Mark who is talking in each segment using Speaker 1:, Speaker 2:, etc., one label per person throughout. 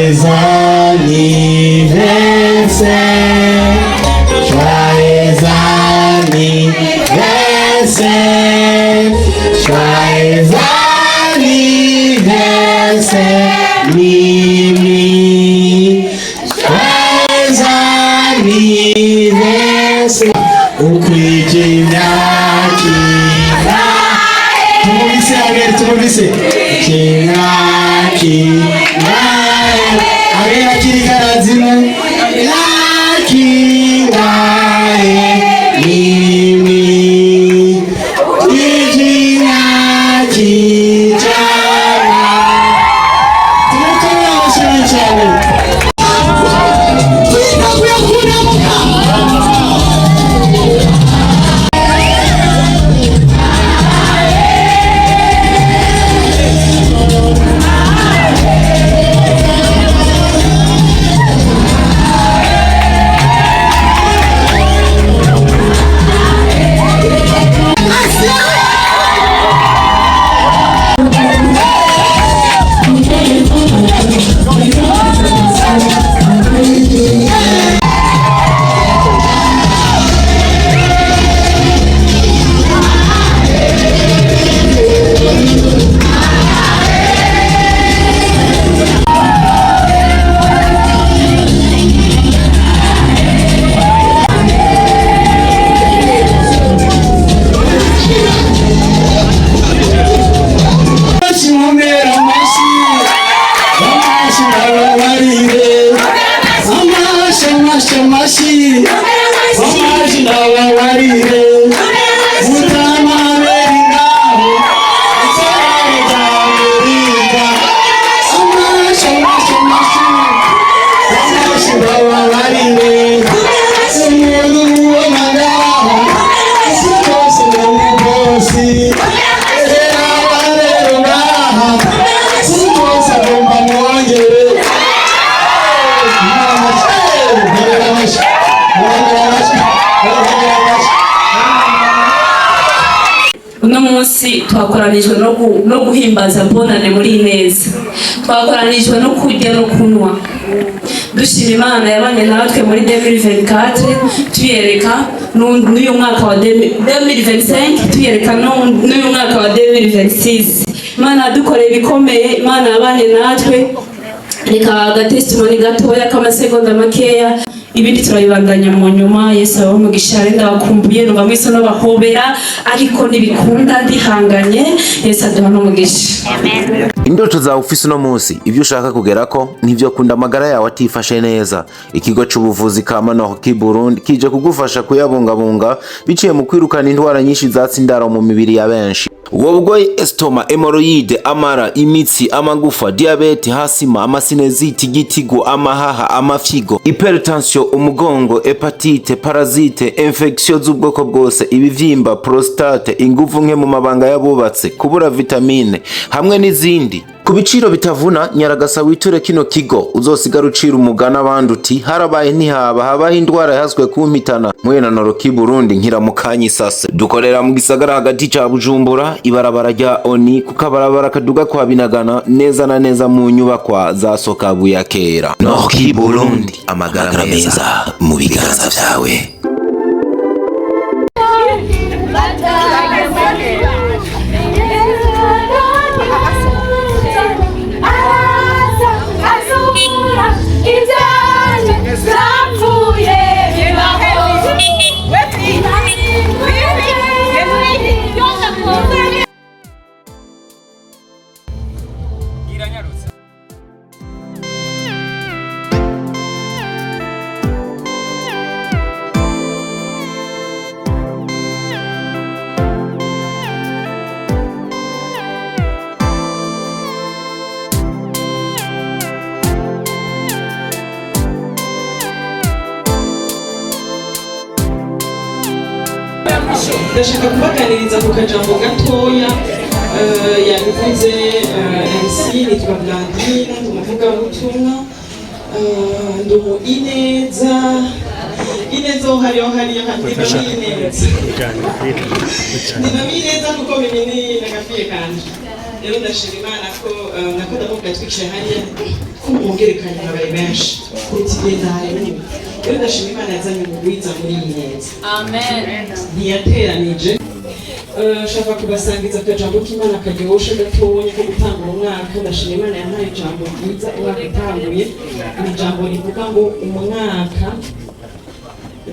Speaker 1: Joyeux anniversaire, joyeux anniversaire, joyeux anniversaire, Mimi. Joyeux anniversaire, ukwijinaki. Tumuvise agere, tumuvise. Kinaki, agera kiri karazino. Naki, Mimi. Ukwijinaki chana. Tumukura washana chane.
Speaker 2: Uno munsi twakoranijwe no guhimbaza bonane muri Ineza. Twakoranijwe no kurya no kunywa. Dushima Imana yabanye natwe muri 2024, tuyereka n'uyu mwaka wa 2025, tuyereka n'uyu mwaka wa 2026. Imana dukoreye bikomeye, Imana yabanye natwe. Reka agatestimoni gatoya k'amasegonda makeya, ibindi turabibandanya mu nyuma. Yesu abaho umugisha, ndabakumbuye, numva mwese no bahobera, ariko nibikunda ndihanganye. Yesu aduha n'umugisha.
Speaker 3: Amen. Indoto zawe ufise no munsi, ibyo ushaka kugerako nivyo kunda amagara yawe atifashe neza. Ikigo c'ubuvuzi ka Manoki Burundi kije kugufasha kuyabungabunga biciye mu kwirukana indwara nyinshi zatsindara mu mibiri ya benshi. Wobugoye estoma, hemorrhoide, amara, imitsi, amagufa, diabete, hasima, amasineziti, gitigo, amahaha, amafigo, hypertension, umugongo, hepatite, parasite, infection z'ubwoko bwose, ibivyimba, prostate, inguvu nke mu mabanga yabubatse, kubura vitamine hamwe n'izindi. Ku biciro bitavuna, nyaragasa witure kino kigo uzosigara ucira umugana abandi uti harabaye ntihaba, habaho indwara yahaswe kumpitana. Mwena Noroki Burundi nkira mu Kanyisase. Dukorera mu gisagara hagati ca Bujumbura, ibarabara rya Oni ku kabarabara kaduga kwa Binagana, neza na neza mu nyubakwa za Sokabu ya kera. Noroki Burundi, amagara meza mu biganza vyawe.
Speaker 4: Ndashaka kubaganiriza ku kajambo gatoya yabivuze MC nitwa Blandine, ndumuvuga butumwa, ndumu Ineza hariyo ndino Ineza kuko mimi ni nagafiye kanje rero ndashima Imana ko nako ndamubwira twicaye hariya ko mwongerekanye abaye benshi kuruta igihe ndahari. Rero ndashima Imana yazanye umugwiza muri iyi neza.
Speaker 2: Amen.
Speaker 4: Ntiyateranije. Shaka kubasangiza akajambo k'Imana karyoshe gatonya ko gutangura umwaka. Ndashima Imana yampaye ijambo ryiza umwaka utanguye. Ni ijambo rivuga ngo umwaka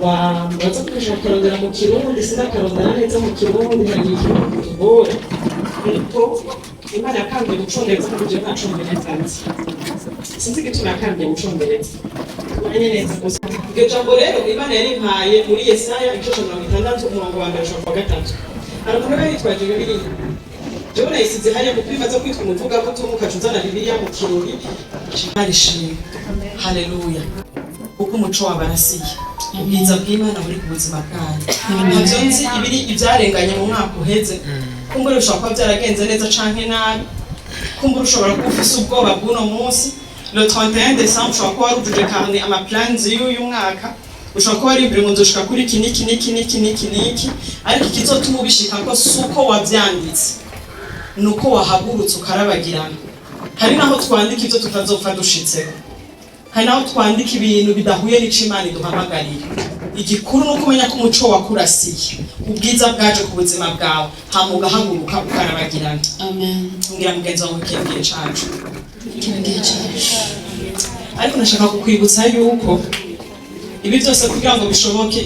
Speaker 4: waza kuja kurondera mu Kirundi, sinakarondera neza mu Kirundi, hari ikintu kitugora. Ariko Imana yakambiye gucongereza kuko je ntacongereza nzi. Sinzi igituma yakambiye gucongereza. Manye neza gusa. Iryo jambo rero Imana yarimpaye muri Yesaya 56 umurongo wa 1-3. Aravuga ko yitwaje Bibiliya. Jewe nayisize hariya kuko bimaze kwitwa umuvugabutumwa ukacuzana Bibiliya mu kirori. Arishimye. Haleluya. Uko umuco wabarasiye. Ubwiza bw'Imana buri ku buzima bwanyu. Ntabyo nzi ibiri ibyarenganye mu mwaka uheze. Kumbura ushobora kuba byaragenze neza canke nabi. Kumbura ushobora kuba ufise ubwoba bw'uno munsi. Le 31 décembre ushobora kuba warujuje kandi amaplans y'uyu mwaka. Ushobora kuba ari mu nzoshika kuri kiniki. Ariko ikizotuma ubishika ko suko wavyanditse. Nuko wahagurutse ukarabagirana. Hari naho twandika ivyo tutazopfa dushitseko. Hari naho twandika ibintu bidahuye n'icimana iduhamagarira. Igikuru nuko umenya ko umuco wakurasiye. Ubwiza bwaje ku buzima bwawe. Hamuga haguruka ukarabagirana.
Speaker 2: Amen.
Speaker 4: Ngira mugenzi wawe kigiye cacu. Ariko nashaka kukwibutsa yuko ibi byose kugira ngo bishoboke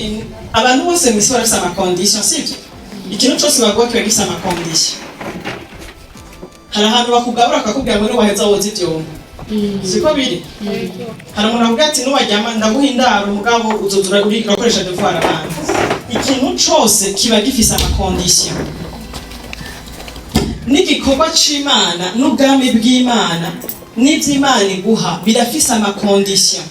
Speaker 4: abantu bose mwisi barafise ama condition sivyo. Ikintu cyose bavuga ko gifise ama condition. Hari ahantu bakugabura akakubwira ngo waheza woza ivyombo. Siko biri. Hari umuntu avuga ati nuwajyama ndaguha indaro mugabo uzozura urakoresha devoir abana. Ikintu cyose kiba gifise ama condition. N'igikorwa c'Imana n'ubwami bw'Imana n'ivy'Imana iguha birafise ama condition.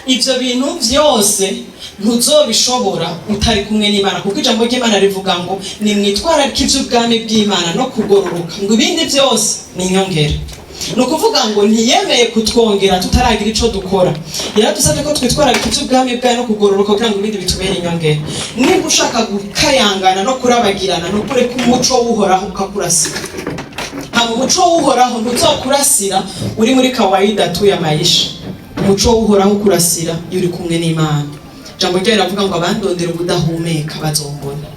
Speaker 4: Ivyo bintu vyose ntuzobishobora utari kumwe n'Imana kuko ijambo ry'Imana rivuga ngo nimwitwararike ivy'ubwami bw'Imana no kugororoka ngo ibindi byose ni inyongera. Nukuvuga ngo ntiyemeye kutwongera tutaragira ico dukora. Yaradusabye ko twitwararika ivy'ubwami bwayo no kugororoka kugira ngo ibindi bitubere inyongera. Niba ushaka gukayangana no kurabagirana no kure ku muco w'uhoraho ukakurasira. Hama umuco w'uhoraho ntuzokurasira uri muri kawaida tu ya maisha. Umuco w'uhoraho kurasira iyo uri kumwe n'Imana. Jambo ryo riravuga ngo abandondera ubudahumeka bazombona.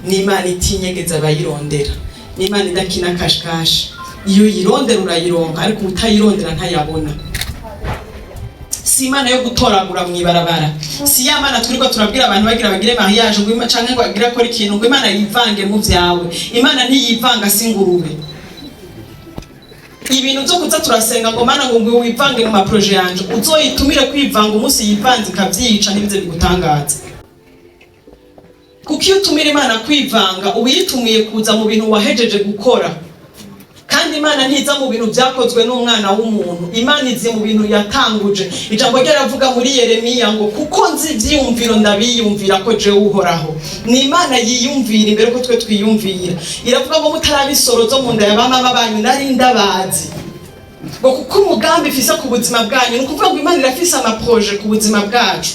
Speaker 4: N'Imana itinyegeza abayirondera. N'Imana idakina kashkashi. Iyo yirondera urayironka ariko utayirondera ntayabona. Si Imana yo gutoragura mwibarabara. Si ya Mana turiko turabwira abantu bagira bagire mariage ngo Imana canke ngo agira ko ikintu ngo Imana yivange mu vyawe. Imana ntiyivanga singurube. Ibintu byo kuza turasenga ngo Mana ngo wivange mu maproje yanje uzoyitumire kwivanga umunsi yivanze ikavyica n'ibize bigutangaza. Kuko iyo utumira Imana kwivanga ubiyitumiye kuza mu bintu wahejeje gukora. Kandi Imana ntiza mu bintu byakozwe n'umwana w'umuntu. Imana izi mu bintu yatanguje. Ijambo ryaravuga muri Yeremiya ngo kuko nzi ivyiyumviro ndabiyumvira ko je uhoraho. Ni Imana yiyumvira imbere ko twe twiyumvira. Iravuga ngo mutarabisoro zo mu nda y'abamama banyu nari ndabazi. Ngo kuko umugambi ifise ku buzima bwanyu nukuvuga ngo Imana irafise ama projet ku buzima bwacu.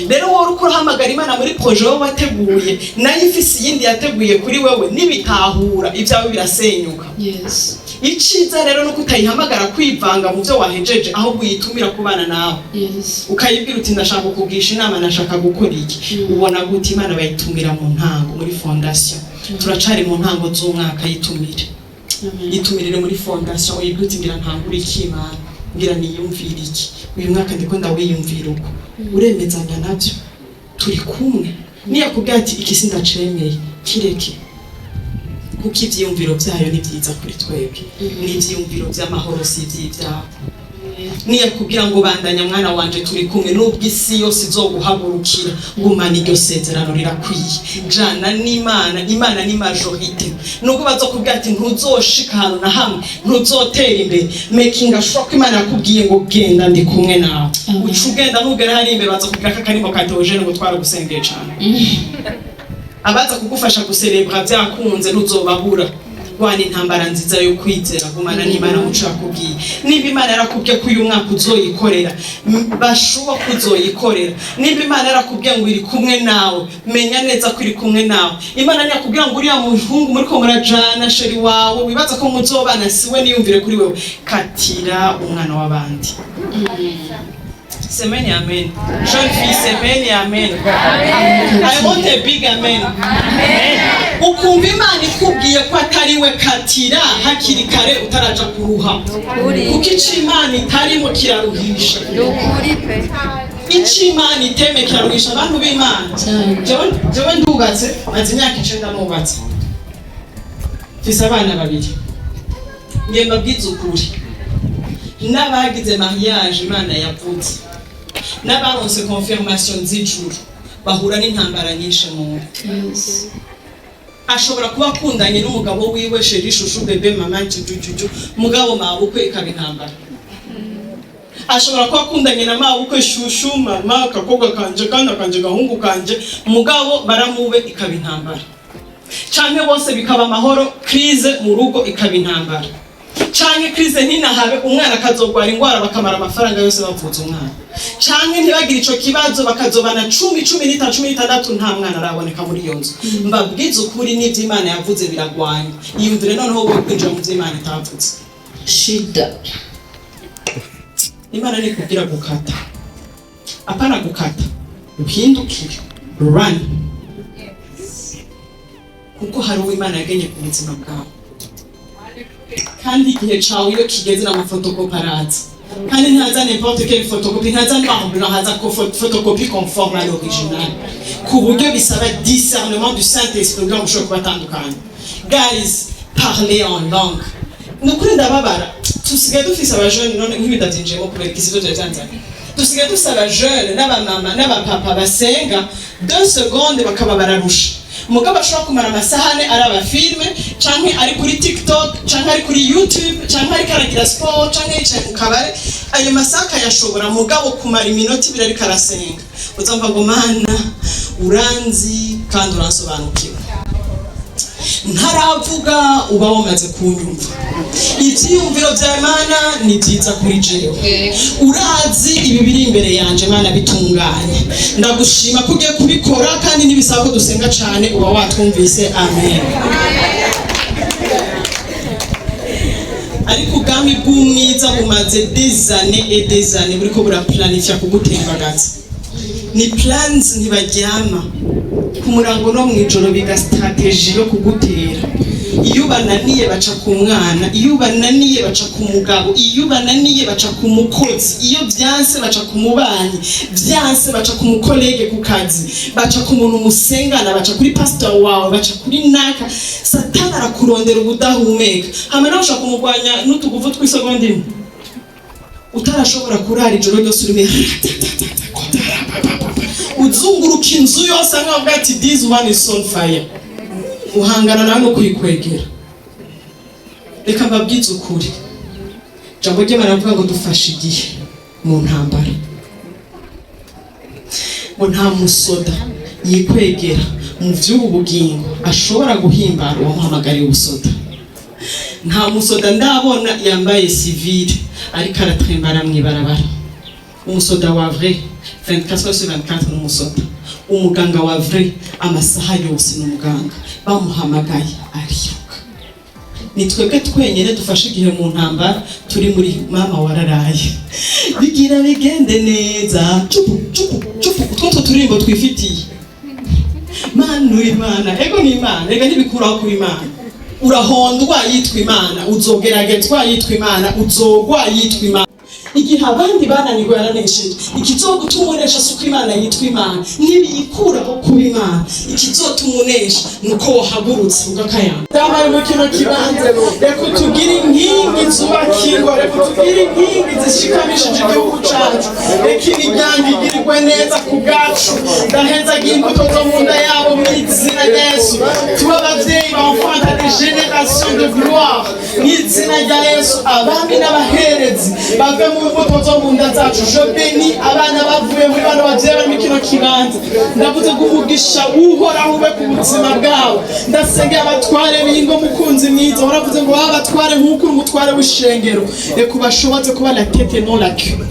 Speaker 4: Rero wowe uko uhamagara Imana muri projet wowe wateguye nayo ifise yindi yateguye kuri wewe nibitahura ibyawe birasenyuka.
Speaker 2: Yes.
Speaker 4: Iciza rero nuko utayihamagara kwivanga mu byo wahejeje aho guyitumira kubana nawe.
Speaker 2: Yes.
Speaker 4: Ukayibwira uti ndashaka kukugisha inama nashaka gukora iki. Ubona gute Imana bayitumira mu ntango muri fondation. Turacari mu ntango z'umwaka yitumire. Yitumirire muri fondation uyibwira uti ngira ntangura iki Imana. Ngira niyumvira iki. Uyu mwaka ndiko ndawiyumvira uko. Uremezanya navyo. Turi kumwe. Niyakubwira ati iki sindacemeye kireke. Kuko ivyiyumviro vyayo ni vyiza kuri twebwe. Ni ivyiyumviro vy'amahoro si ivy'ivyaha. Niyakubwira ngo bandanya mwana wanje turi kumwe nubwo isi yose izoguhagurukira gumana iryo sezerano rirakwiye. Jana n'Imana, Imana ni majorite. Nubwo bazokubwira ati ntuzoshika hano na hamwe, ntuzotera imbere. Making sure ko Imana yakubwiye ngo genda ndi kumwe nawe. Ucugenda ntugera hari imbere bazokubwira ko akarimo ka Theogene ngo twaragusengeye cyane. Abaza kugufasha guserebra byakunze ntuzobabura. rwana intambara nziza yo kwizera gumana n'Imana mucakubwiye niba Imana yarakubwiye ko uyu mwaka uzoyikorera bashuba kuzoyikorera niba Imana yarakubwiye ngo iri kumwe nawe menya neza ko iri kumwe nawe Imana yakubwiye ngo uriya muhungu muri ko murajana sheri wawe wibaza ko muzobana siwe niyumvire kuri wewe katira umwana w'abandi Semeni amen. Jeune fille, semeni amen. I want a big amen. Ukumva Imana ikubwiye ko atari we katira hakiri kare utaraja kuruha. Kuko icyo Imana itarimo kiraruhisha. Icyo Imana iteme kiraruhisha abantu b'Imana. Jewe ndubatse, maze imyaka 9 nubatse. Mfise abana babiri. Ngiye mbabwiza ukuri. N'abagize mariage Imana yavuze. N'abaronse confirmation z'ijuru bahura n'intambara nyinshi mu ashobora kuba akundanye n'umugabo wiwe sheri shushu bebe mama jujuju mugabo mabukwe ikaba intambara ashobora kuba akundanye na mabukwe shushu mama kakobwa kanje kandi akanje gahungu kanje mugabo baramube ikaba intambara canke bose bikaba amahoro crise mu rugo ikaba intambara canke crise ntinahabe umwana akazogwara ingwara bakamara amafaranga yose bavuza umwana canke ntibagire ico kibazo bakazobana 10 nta mwana araboneka muri iyo nzu mbabwiza ukuri n'ivyo Imana yavuze biragwanya iyumvire noneho wowe kwinjira mu vy'Imana itavuze shida Imana ni kugira gukata apana gukata uhindukire run kuko hari uwo Imana yagenye ku buzima bwawe kandi igihe cawe iyo kigeze n'amafotokopi araza kandi ntaza n'importe quelle photocopie ntaza n'amabula haza ko photocopie conforme à l'original ku buryo bisaba discernement du Saint-Esprit ngo ushobore kubatandukanya guys parler en langue nukuri ndababara tusigaye dufise abajeune none nk'ibidatinjemo kubera ikisizo cy'Tanzania tusigaye dusaba jeune n'abamama n'abapapa basenga 2 secondes bakaba bararusha mugabo ashobora kumara amasahane ari abafilme canke ari kuri TikTok canke ari kuri YouTube canke ari karagira sport canke yicaye mu kabare ayo masaka yashobora mugabo kumara iminota 2 ari karasenga uzamva ngo Mana uranzi kandi uransobanukiwe ntaravuga uba wamaze kunyumva ivyiyumviro vya Mana ni byiza kuri jewe urazi ibi biri imbere yanje Mana bitunganye ndagushima ko ugiye kubikora kandi nibisaba ko dusenga cyane uba watwumvise amen ariko ubwami bw'umwiza bumaze des années buriko buraplanifya kugutembagaza ni plans ntibaryama ku murango no mwijoro biga strategy yo kugutera iyo bananiye baca ku mwana iyo bananiye baca ku mugabo iyo bananiye baca ku mukozi iyo byanse baca ku mubanyi byanse baca ku mukolege ku kazi baca ku muntu musengana baca kuri pastor wawe baca kuri naka satani arakurondera ubudahumeka hama nawe ushaka kumugwanya n'utuguvu tw'isegonda utarashobora kurara ijoro ryose urime uzunguruka inzu yose nkavuga ati this one is on fire uhangana nawe no kuyikwegera reka mbabwize ukuri jambo rye baravuga ngo dufashe igihe mu ntambara ngo nta musoda yikwegera mu vy'ubu bugingo ashobora guhimbara uwamuhamagariye ubusoda nta musoda ndabona yambaye civile ariko aratrembara mw'ibarabara umusoda wa vrai 24/24 n'umusoda umuganga wa vrai amasaha yose n'umuganga bamuhamagaye ariyoka nitwebwe twenyene dufashe igihe mu ntambara turi muri mama wararaye bigira bigende neza cupu utwo turimbo twifitiye Manu Imana ego ni Imana ega ntibikuraho ku Imana urahondwa yitwa Imana uzogeragezwa yitwa Imana uzogwa yitwa Imana igihe abandi bananirwa yaranesheje ikizogutumunesha suko Imana yitwa Imana nibiyikuraho kuba Imana ikizotumunesha nuko wahagurutse ugakayanga ndamara mu kino kibanza reka tugire inkingi zubakirwa reka tugire inkingi zishikamishije igihugu cacu reka imiryango igirirwe neza ku bwacu ndaheza imbuto zo mu nda yabo mu izina rya Yesu
Speaker 5: Yesu tuba ababyeyi bamfata des générations de gloire mu izina rya Yesu abami n'abaherezi bave mu mbuto zo mu nda zacu je bénis abana bavuye muri bano babyeyi bari muri kino kibanza ndavuze ko umugisha uhoraho ube ku buzima bwabo ndasengera abatware b'ingo mukunzi mwiza waravuze ngo babatware nk'uko uri umutware w'ishengero reka ubashoboze kuba la tête non la queue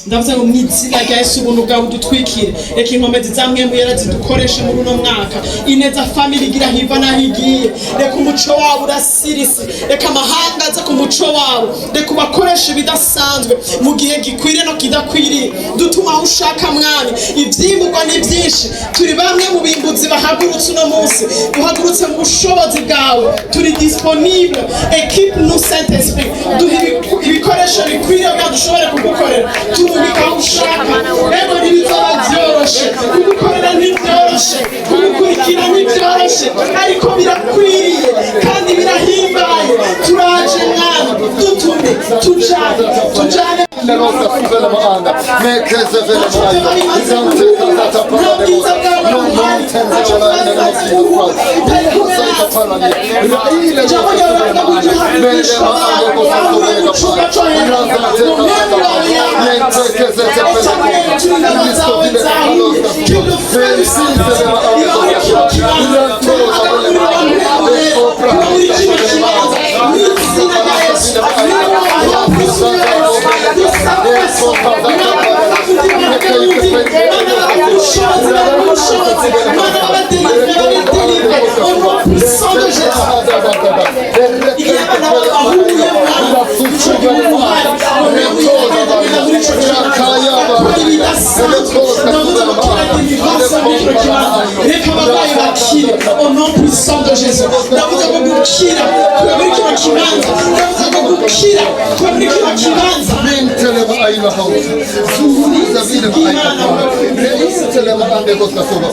Speaker 5: ndavuze ngo mwizina rya Yesu ubuntu bwawe udutwikire reka inkomezi za mwemu yera zidukoreshe muri uno mwaka ineza family igira hiva naho igiye reka umuco wawe urasirise reka amahanga aze ku muco wawe reka ubakoreshe ibidasanzwe mu gihe gikwiriye no kidakwiriye dutuma aho ushaka mwami ibyimburwa ni byinshi turi bamwe mu bimbuzi bahagurutse uno munsi duhagurutse mu bushobozi bwawe turi disponible equipe nous Saint Esprit duhe ibikoresho bikwiriye bya dushobore kugukorera aho ushaka rero ntibizaba byoroshe kugukorera ntibyoroshe kugukurikira ntibyoroshe ariko birakwiriye kandi birahimbaye turaje mwami dutume tujane au nom puissant de Jésus. Ndavuze ngo gukira muri kino kibanza. Ndavuze ngo gukira muri kino kibanza.
Speaker 6: Mentelema aina hausa. Zuhuliza vile aina hausa. Mentelema ande koska soba.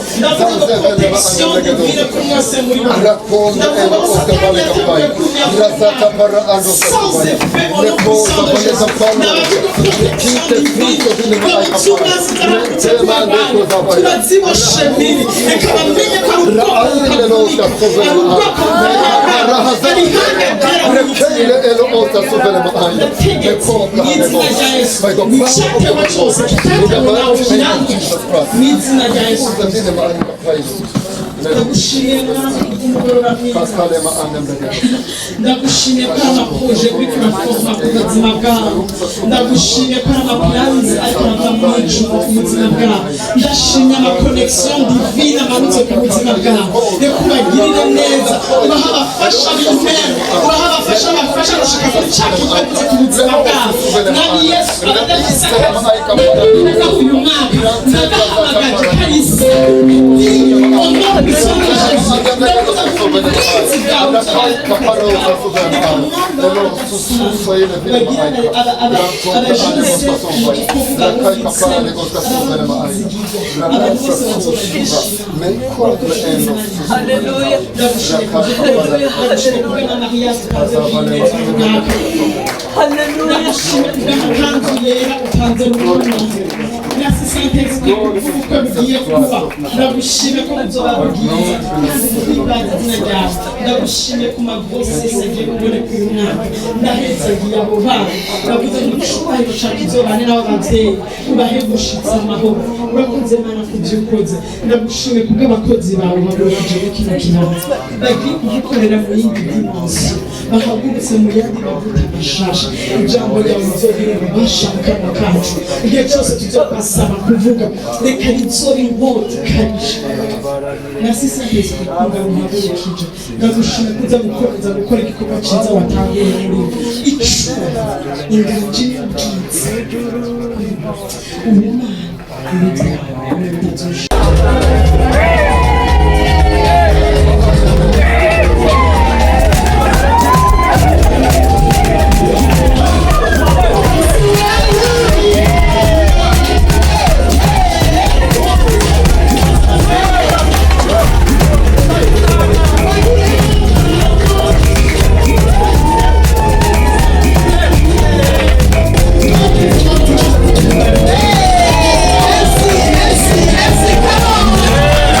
Speaker 5: Protection divine pour moi c'est muri moi.
Speaker 6: Rakonda ela koska vale kapai. Rasata para ando soba. Lekosa vale kapala. Kinte Kristo vile aina hausa. Mentelema ande koska vale.
Speaker 5: Tunaziwa shemini. Ekabamenye kwa ndagushimiye ko ari amaproje uri kuraforma ku buzima bwawe ndagushimiye ko ari amaplans ariko arava mu ijuru ku buzima bwawe ndashimye amaconnexion divine amanutse ku buzima bwawe reka ubagirire neza ubaha abafasha b'imena ubaha abafasha bafasha gushika kuri cya kibazo ku buzima bwawe mwami Yesu aradafise neza uyu mwaka ndagahamagaje kahise Merci Saint-Esprit pour vous comme Dieu ndagushime ko muzobabwiza kandi mubibanda n'ajya ndagushime ku magrosses agiye kubone ku mwaka ndahetse abo bana ndavuze ngo cyubahiro cyane izobane n'abo bavyeyi ubahe gushitsa amahoro urakoze mana kubyukoze ndagushime kubwo abakozi bawe bagoreje kino kibanza bagiye kugikorera mu yindi dimension bahagurutse mu yandi mavuta mashasha ijambo ryawe rizobire ububasha mu kanwa kacu igihe cyose tuzobasaba kuvuga reka rizobe inkota ikabije merci Saint-Esprit kugaruhagurukije ndagushima kuza gukora igikorwa cyiza watangiye muri icura inganji n'ubwiza ubumana ibitaro
Speaker 6: Merci, come on.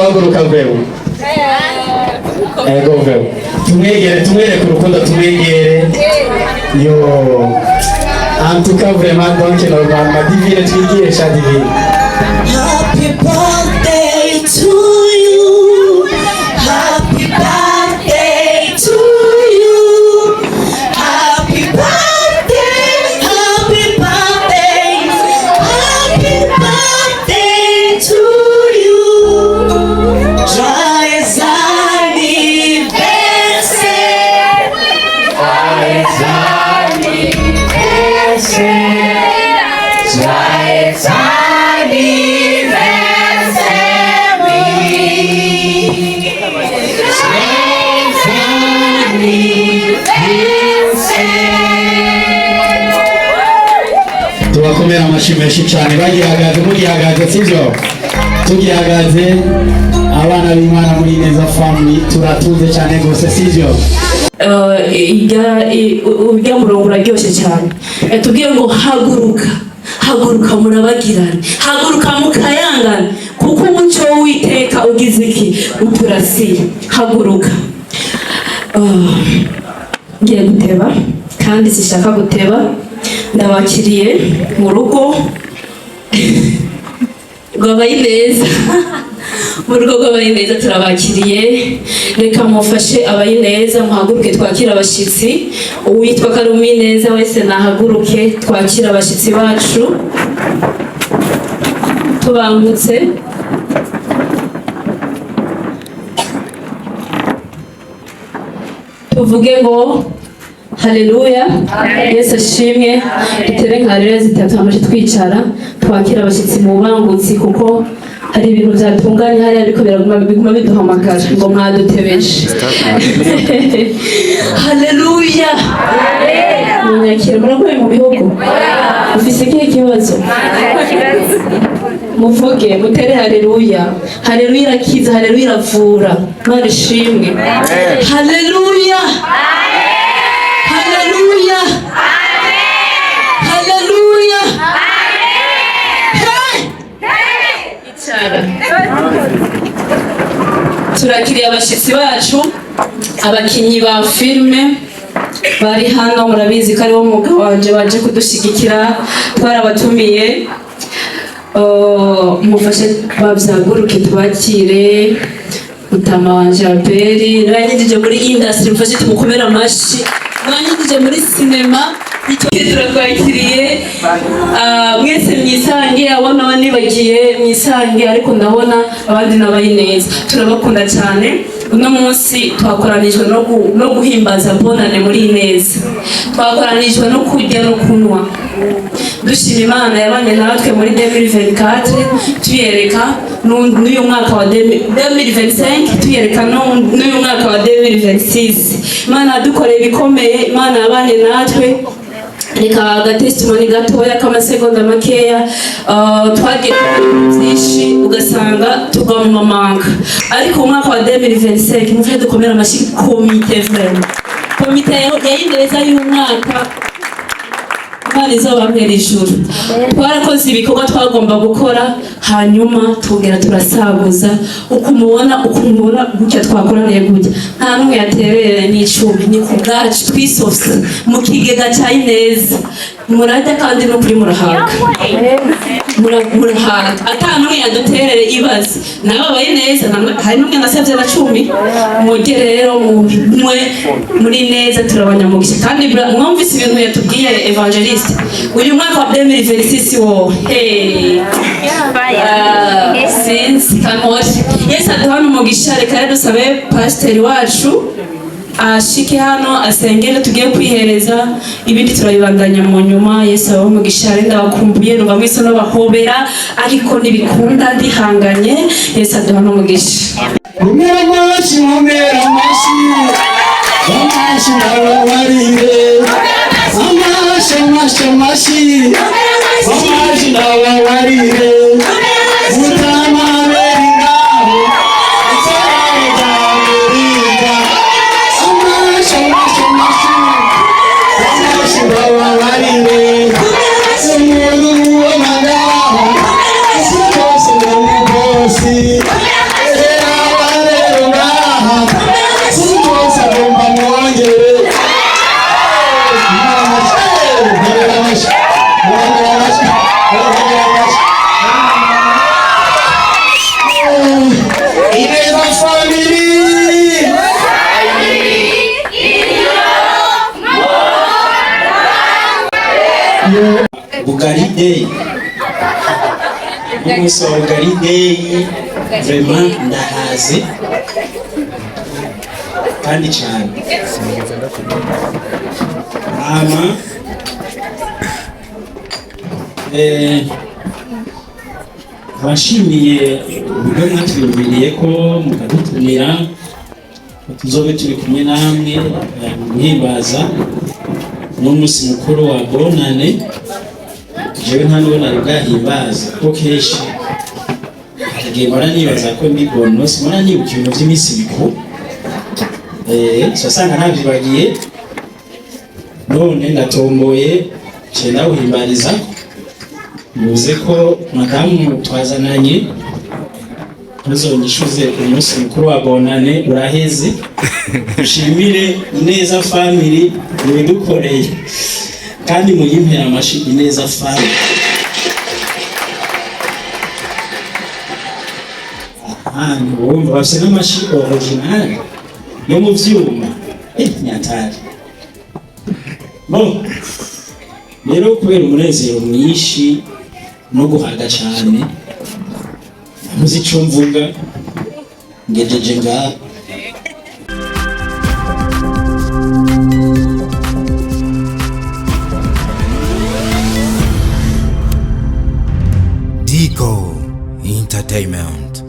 Speaker 1: guhaguruka vewe. Ego vewe. Tumwegere ku rukundo tumwegere. Yo. En tout cas vraiment donc normalement divine twigiye sha divine.
Speaker 2: Happy birthday to you. Happy birthday to you. Happy birthday. Happy birthday. Happy birthday to you. Joyeux anniversaire. Joyeux anniversaire. Joyeux
Speaker 1: tubakomera amashyi menshi cyane bagihagaze mugihagaze sibyo tugihagaze abana b'Imana muri neza family turatuze cyane gose sibyo
Speaker 2: urya murongo uraryoshye cyane tubwire ngo haguruka murabagirane haguruka mukayangane kuko umuco w'Uwiteka ugize iki uturasiye haguruka ngiye guteba kandi sishaka guteba ndabakiriye mu rugo rw'abayineza mu rugo rw'abayineza turabakiriye reka mufashe abayineza muhaguruke twakira abashyitsi uwitwa Karumineza wese nahaguruke twakira abashyitsi bacu tubangutse tuvuge ngo haleluya Yesu ashimwe dutere nka haleluya zitatu amaje twicara twakira abashyitsi mu bangutsi kuko hari ibintu byatunganye hari ariko biguma biduhamagara ngo mwadutebeje haleluya munyakira muragoye mu bihugu ufise ikihe kibazo muvuge mutere haleluya haleluya irakiza haleluya iravura Imana ishimwe haleluya haleluya haleluya turakiriye abashyitsi bacu abakinnyi ba filime bari hano murabizi ko aribo umugabo wanje baje kudushyigikira twarabatumiye mufashe babyaguruke tubakire mutama wanje Abeli nanyigije muri industry mufashe tumukomere amashyi nanyigije muri sinema turakwakiriye mwese mwisange abona banibagiye mwisange ariko ndabona abandi n'abayineza turabakunda cyane uno munsi twakoranijwe no guhimbaza bonane muri neza twakoranijwe no kurya no kunywa dushima Imana yabanye natwe muri 2024 tuyereka n'uyu mwaka wa 2025 tuyereka n'uyu mwaka wa 2026 Imana yadukoreye ibikomeye Imana yabanye natwe reka agatestimoni gatoya k'amasegonda makeya twagiye byinshi ugasanga tugwa mu mamanga ariko umwaka wa 2025 muvye dukomera amashyi komite vraiment komite yayindereza y'umwaka Imana izobambera ijuru twarakoze ibikorwa twagomba gukora hanyuma tugera turasaguza ukumubona gutya twakoraniye gutya nta n'umwe yaterere n'icumi ni ku bwacu twisofse mu kigega cya Ineza murajya kandi no kuri murahaga murahaga ata n'umwe yaduterere ibaze nababaye neza hari n'umwe nasabye na 10 mujye rero mwe muri neza turabanyamugisha kandi mwumvise ibintu yatubwiye evangeliste uyu mwaka wa 2026 wo since kamoshi Yesu aduhana umugisha reka rero dusabe pasiteri wacu ashike hano asengere tugiye kwihereza ibindi turabibandanya mu nyuma Yesu abaho umugisha renda bakumbuye numva mwiso no bahobera ariko nibikunda ndihanganye Yesu aduhana umugisha
Speaker 1: umera amashi ndababarire amashi ndababarire mutama beri ngaho isaraye ry'Amerika amashi ndababarire umuntu w'amagaho isi kose ndamugosi day umunsi wa Rugari day vraiment ndahaze kandi cyane ama abashimiye uburyo mwatwiyumviriye ko mukadutumira tuzobe turi kumwe namwe guhimbaza n'umunsi mukuru wa bonane. Jewe nta n'uwo nari bwahimbaza kuko kenshi igihe mpora nibaza ko ndi bonus mpora nibuka ibintu by'iminsi mikuru usanga ntabyibagiye none ndatomboye cyenda guhimbariza muze ko madamu twazananye ntuzonyishuze umunsi mukuru wa bonane uraheze. Dushimire Ineza family mubidukoreye kandi muyimpera amashi Ineza family. Wumva bafite n'amashi original yo mu vyuma nyatari bo rero kubera umunezero mwinshi no guhaga cyane muzi icyo mvuga ngejeje ngaha.
Speaker 7: Dico Entertainment.